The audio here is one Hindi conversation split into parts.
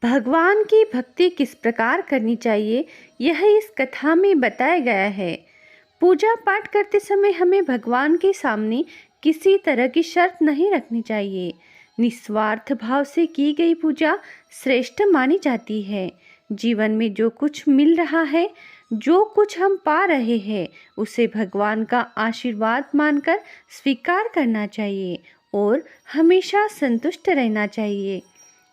भगवान की भक्ति किस प्रकार करनी चाहिए, यह इस कथा में बताया गया है। पूजा पाठ करते समय हमें भगवान के सामने किसी तरह की शर्त नहीं रखनी चाहिए। निस्वार्थ भाव से की गई पूजा श्रेष्ठ मानी जाती है। जीवन में जो कुछ मिल रहा है, जो कुछ हम पा रहे हैं, उसे भगवान का आशीर्वाद मानकर स्वीकार करना चाहिए और हमेशा संतुष्ट रहना चाहिए।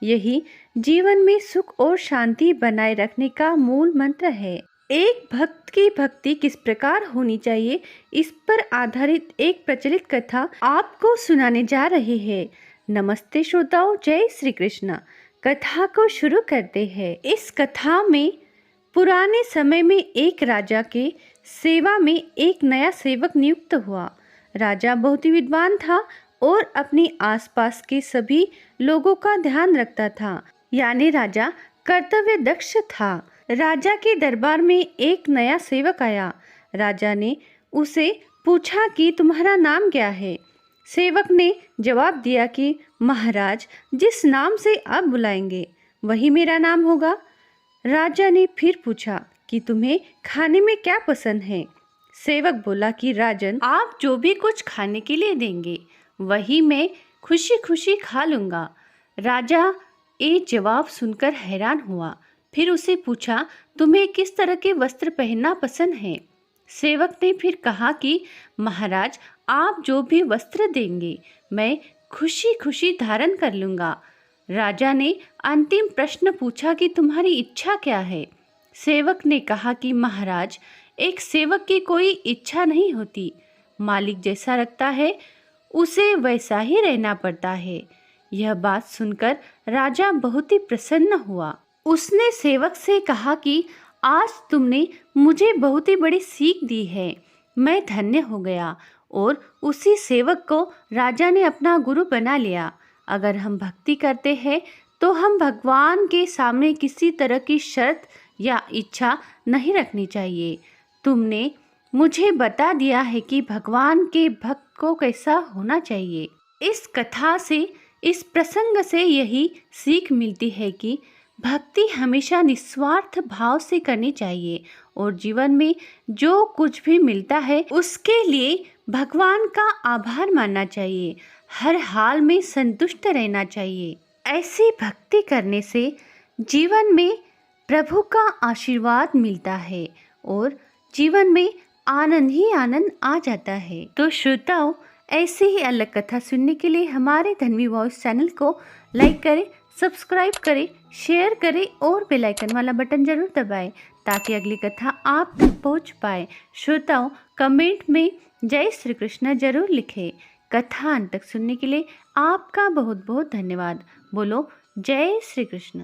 यही जीवन में सुख और शांति बनाए रखने का मूल मंत्र है। एक भक्त की भक्ति किस प्रकार होनी चाहिए, इस पर आधारित एक प्रचलित कथा आपको सुनाने जा रहे हैं। नमस्ते श्रोताओं, जय श्री कृष्ण। कथा को शुरू करते हैं। इस कथा में पुराने समय में एक राजा के सेवा में एक नया सेवक नियुक्त हुआ। राजा बहुत ही विद्वान था और अपने आसपास के सभी लोगों का ध्यान रखता था, यानी राजा कर्तव्य दक्ष था। राजा के दरबार में एक नया सेवक आया। राजा ने उसे पूछा कि तुम्हारा नाम क्या है। सेवक ने जवाब दिया कि महाराज, जिस नाम से आप बुलाएंगे वही मेरा नाम होगा। राजा ने फिर पूछा कि तुम्हें खाने में क्या पसंद है। सेवक बोला कि राजन, आप जो भी कुछ खाने के लिए देंगे वही मैं खुशी खुशी खा लूँगा। राजा ये जवाब सुनकर हैरान हुआ। फिर उसे पूछा, तुम्हें किस तरह के वस्त्र पहनना पसंद है। सेवक ने फिर कहा कि महाराज, आप जो भी वस्त्र देंगे मैं खुशी खुशी धारण कर लूँगा। राजा ने अंतिम प्रश्न पूछा कि तुम्हारी इच्छा क्या है। सेवक ने कहा कि महाराज, एक सेवक की कोई इच्छा नहीं होती, मालिक जैसा रखता है उसे वैसा ही रहना पड़ता है। यह बात सुनकर राजा बहुत ही प्रसन्न हुआ। उसने सेवक से कहा कि आज तुमने मुझे बहुत ही बड़ी सीख दी है, मैं धन्य हो गया। और उसी सेवक को राजा ने अपना गुरु बना लिया। अगर हम भक्ति करते हैं तो हम भगवान के सामने किसी तरह की शर्त या इच्छा नहीं रखनी चाहिए। तुमने मुझे बता दिया है कि भगवान के भक्त को कैसा होना चाहिए। इस कथा से, इस प्रसंग से यही सीख मिलती है कि भक्ति हमेशा निस्वार्थ भाव से करनी चाहिए और जीवन में जो कुछ भी मिलता है उसके लिए भगवान का आभार मानना चाहिए। हर हाल में संतुष्ट रहना चाहिए। ऐसी भक्ति करने से जीवन में प्रभु का आशीर्वाद मिलता है और जीवन में आनंद ही आनंद आ जाता है। तो श्रोताओं, ऐसे ही अलग कथा सुनने के लिए हमारे धन्वी वॉइस चैनल को लाइक करें, सब्सक्राइब करें, शेयर करें और बेल आइकन वाला बटन जरूर दबाएं ताकि अगली कथा आप तक पहुंच पाए। श्रोताओं, कमेंट में जय श्री कृष्ण जरूर लिखें। कथा अंत तक सुनने के लिए आपका बहुत बहुत धन्यवाद। बोलो जय श्री कृष्ण।